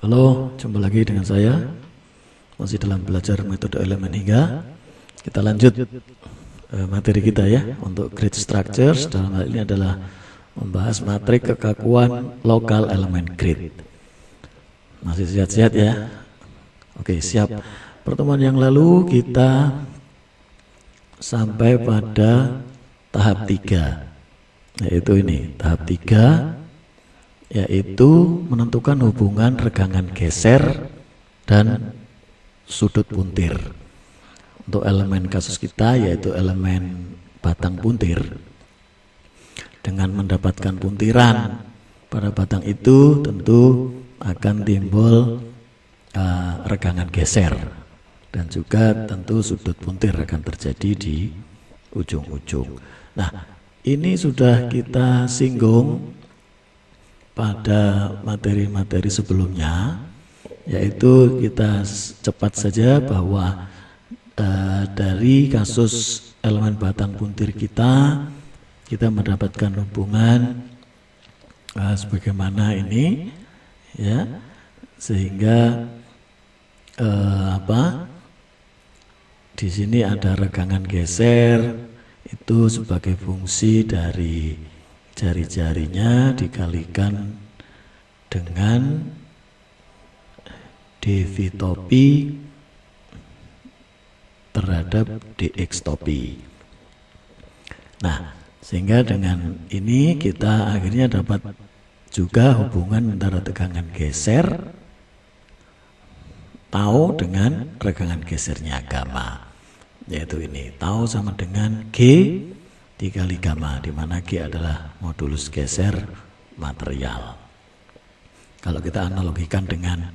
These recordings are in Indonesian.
Halo, jumpa lagi dengan saya. Masih dalam belajar metode elemen hingga. Kita lanjut materi kita ya. Untuk grid structures, dalam hal ini adalah membahas matrik kekakuan lokal elemen grid. Masih sehat-sehat ya? Oke, siap. Pertemuan yang lalu kita sampai pada tahap 3, yaitu ini, tahap 3, yaitu menentukan hubungan regangan geser dan sudut puntir. Untuk elemen kasus kita yaitu elemen batang puntir, dengan mendapatkan puntiran pada batang itu tentu akan timbul regangan geser, dan juga tentu sudut puntir akan terjadi di ujung-ujung. Nah, ini sudah kita singgung pada materi-materi sebelumnya, yaitu kita cepat saja bahwa dari kasus elemen batang puntir kita mendapatkan hubungan sebagaimana ini ya, sehingga di sini ada regangan geser itu sebagai fungsi dari jari-jarinya dikalikan dengan dv topi terhadap dx topi. Nah, sehingga dengan ini kita akhirnya dapat juga hubungan antara tegangan geser tau dengan regangan gesernya gamma, yaitu ini tau sama dengan G dikali gamma, di mana G adalah modulus geser material. Kalau kita analogikan dengan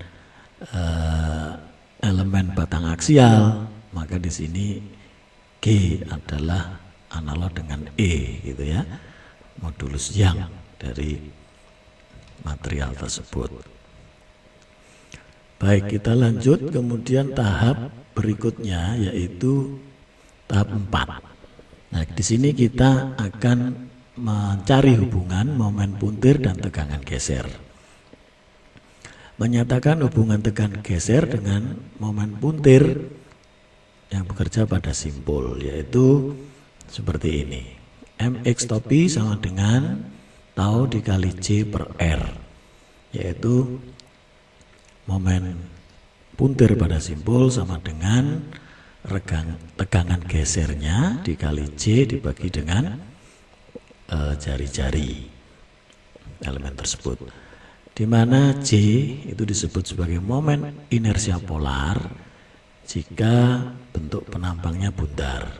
elemen batang aksial, maka di sini G adalah analog dengan E, gitu ya, modulus yang dari material tersebut. Baik, kita lanjut kemudian tahap berikutnya, yaitu tahap 4. Nah, di sini kita akan mencari hubungan momen puntir dan tegangan geser. Menyatakan hubungan tegangan geser dengan momen puntir yang bekerja pada simpul, yaitu seperti ini. Mx topi sama dengan tau dikali J per R, yaitu momen puntir pada simpul sama dengan tegangan gesernya dikali J dibagi dengan jari-jari elemen tersebut, di mana J itu disebut sebagai momen inersia polar jika bentuk penampangnya bundar.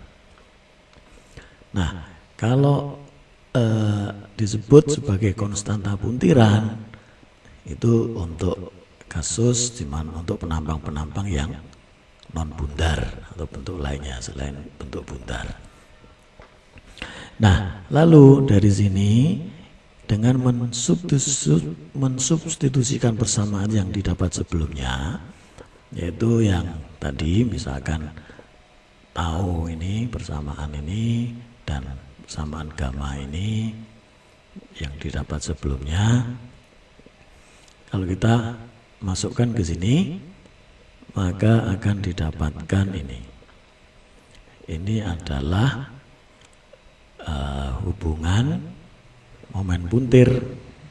Nah, kalau disebut sebagai konstanta puntiran itu untuk kasus dimana untuk penampang-penampang yang non bundar atau bentuk lainnya selain bentuk bundar. Nah, lalu dari sini dengan mensubstitusikan persamaan yang didapat sebelumnya, yaitu yang tadi misalkan tau ini persamaan ini dan persamaan gamma ini yang didapat sebelumnya, kalau kita masukkan ke sini, maka akan didapatkan ini. Ini adalah hubungan momen puntir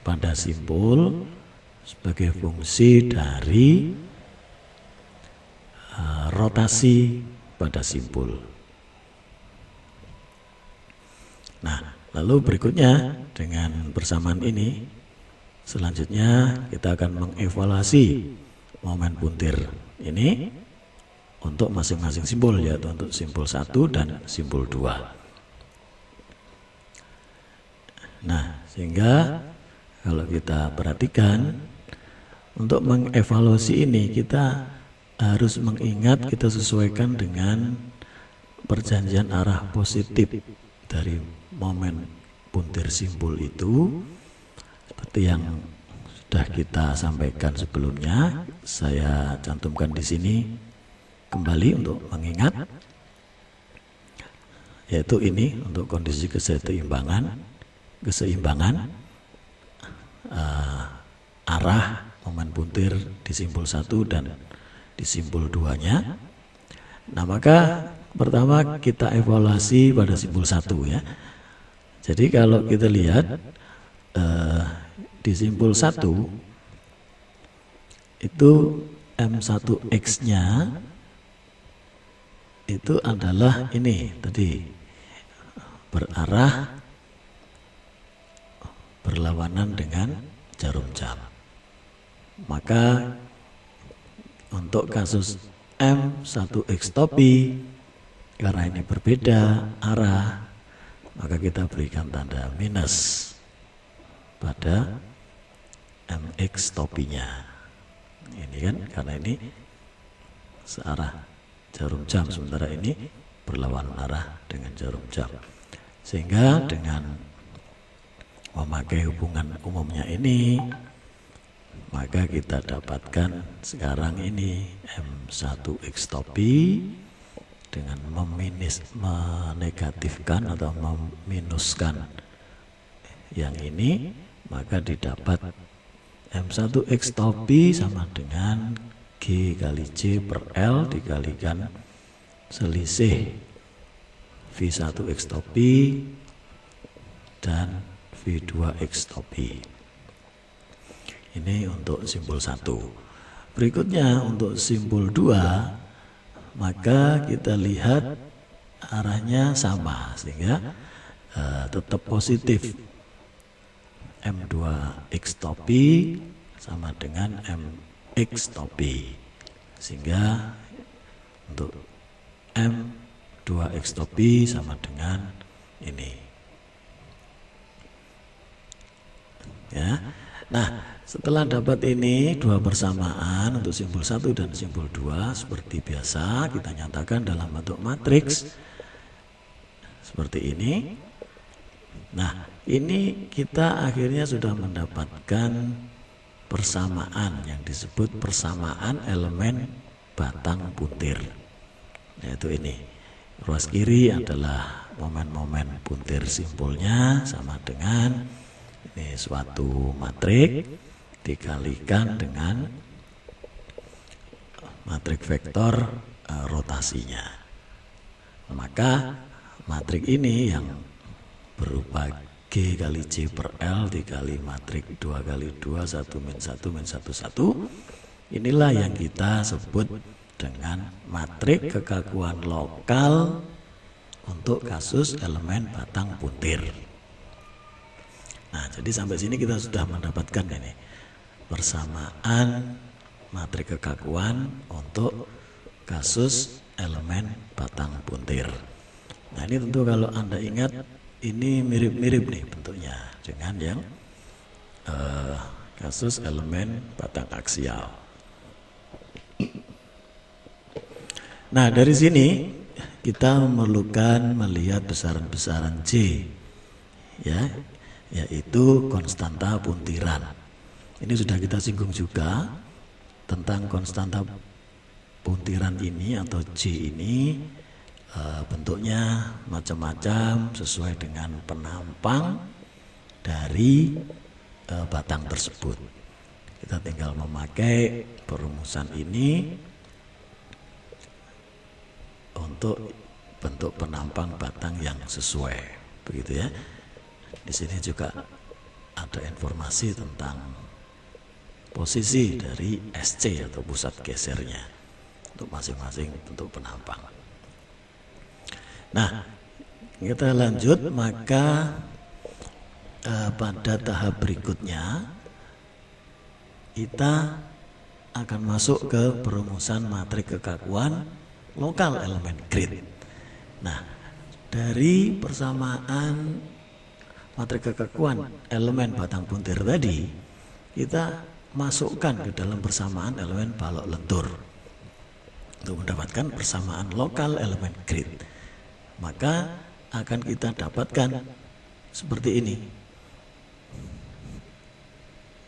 pada simpul sebagai fungsi dari rotasi pada simpul. Nah, lalu berikutnya dengan persamaan ini, selanjutnya kita akan mengevaluasi momen puntir ini untuk masing-masing simpul, yaitu untuk simpul 1 dan simpul 2. Nah, sehingga kalau kita perhatikan untuk mengevaluasi ini kita harus mengingat, kita sesuaikan dengan perjanjian arah positif dari momen puntir simpul itu, seperti yang sudah kita sampaikan sebelumnya. Saya cantumkan di sini kembali untuk mengingat, yaitu ini untuk kondisi keseimbangan arah momen puntir di simpul 1 dan di simpul 2-nya. Nah, maka pertama kita evaluasi pada simpul 1 ya. Jadi kalau kita lihat di simpul 1 itu M1X-nya itu adalah ini tadi, berarah berlawanan dengan jarum jam. Maka untuk kasus M1X topi, karena ini berbeda arah, maka kita berikan tanda minus pada MX topinya. Ini kan karena ini searah jarum jam, sementara ini berlawanan arah dengan jarum jam. Sehingga dengan memakai hubungan umumnya ini, maka kita dapatkan sekarang ini M1X topi dengan menegatifkan atau meminuskan yang ini, maka didapat M1X topi sama dengan G kali C per L dikalikan selisih V1X topi dan V2X topi. Ini untuk simpul 1. Berikutnya untuk simpul 2, maka kita lihat arahnya sama, sehingga tetap positif. M2X topi sama dengan MX topi, sehingga untuk M2X topi sama dengan ini ya. Nah, setelah dapat ini dua persamaan untuk simpul 1 dan simpul 2, seperti biasa kita nyatakan dalam bentuk matriks seperti ini. Nah, ini kita akhirnya sudah mendapatkan persamaan yang disebut persamaan elemen batang puntir, yaitu ini. Ruas kiri adalah momen-momen puntir simpulnya sama dengan ini suatu matrik dikalikan dengan matrik vektor rotasinya. Maka matrik ini yang berupa G kali C per L dikali matrik 2 kali 2 1 min 1 min 1 1, inilah yang kita sebut dengan matrik kekakuan lokal untuk kasus elemen batang puntir. Nah, jadi sampai sini kita sudah mendapatkan ini persamaan matrik kekakuan untuk kasus elemen batang puntir. Nah, ini tentu kalau Anda ingat, ini mirip-mirip nih bentuknya dengan yang kasus elemen batang aksial. Nah, dari sini kita memerlukan melihat besaran-besaran J ya, yaitu konstanta puntiran. Ini sudah kita singgung juga tentang konstanta puntiran ini atau J ini. Bentuknya macam-macam sesuai dengan penampang dari batang tersebut. Kita tinggal memakai perumusan ini untuk bentuk penampang batang yang sesuai, begitu ya. Di sini juga ada informasi tentang posisi dari SC atau pusat gesernya untuk masing-masing bentuk penampang. Nah, kita lanjut, maka pada tahap berikutnya kita akan masuk ke perumusan matrik kekakuan lokal elemen grid. Nah, dari persamaan matrik kekakuan elemen batang puntir tadi, kita masukkan ke dalam persamaan elemen balok lentur untuk mendapatkan persamaan lokal elemen grid. Maka akan kita dapatkan seperti ini.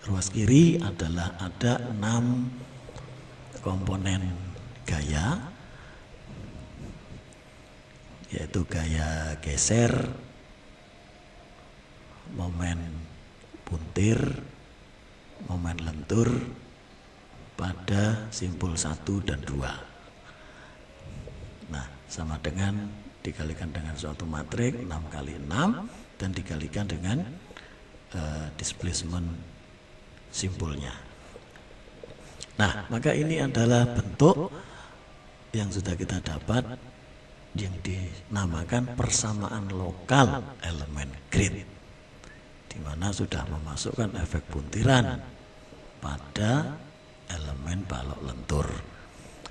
Ruas kiri adalah ada 6 komponen gaya, yaitu gaya geser, momen puntir, momen lentur, simpul 1 dan 2. Nah, sama dengan dikalikan dengan suatu matrik 6 kali 6 dan dikalikan dengan displacement simpulnya. Nah, maka ini adalah bentuk yang sudah kita dapat yang dinamakan persamaan lokal elemen grid, di mana sudah memasukkan efek buntiran pada elemen balok lentur.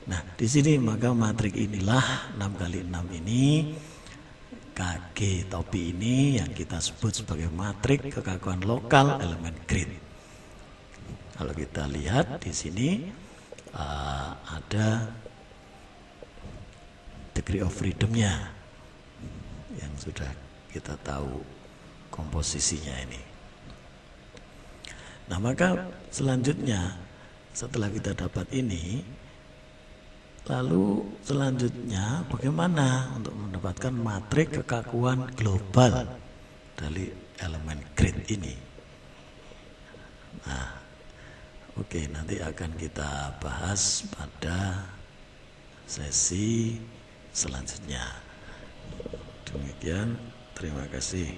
Nah, di sini maka matrik inilah 6 kali 6 ini, KG topi ini yang kita sebut sebagai matrik kekakuan lokal elemen grid. Kalau kita lihat di sini ada degree of freedom-nya yang sudah kita tahu komposisinya ini. Nah, maka selanjutnya setelah kita dapat ini, lalu selanjutnya bagaimana untuk mendapatkan matrik kekakuan global dari elemen grid ini? Nah, oke, nanti akan kita bahas pada sesi selanjutnya. Demikian, terima kasih.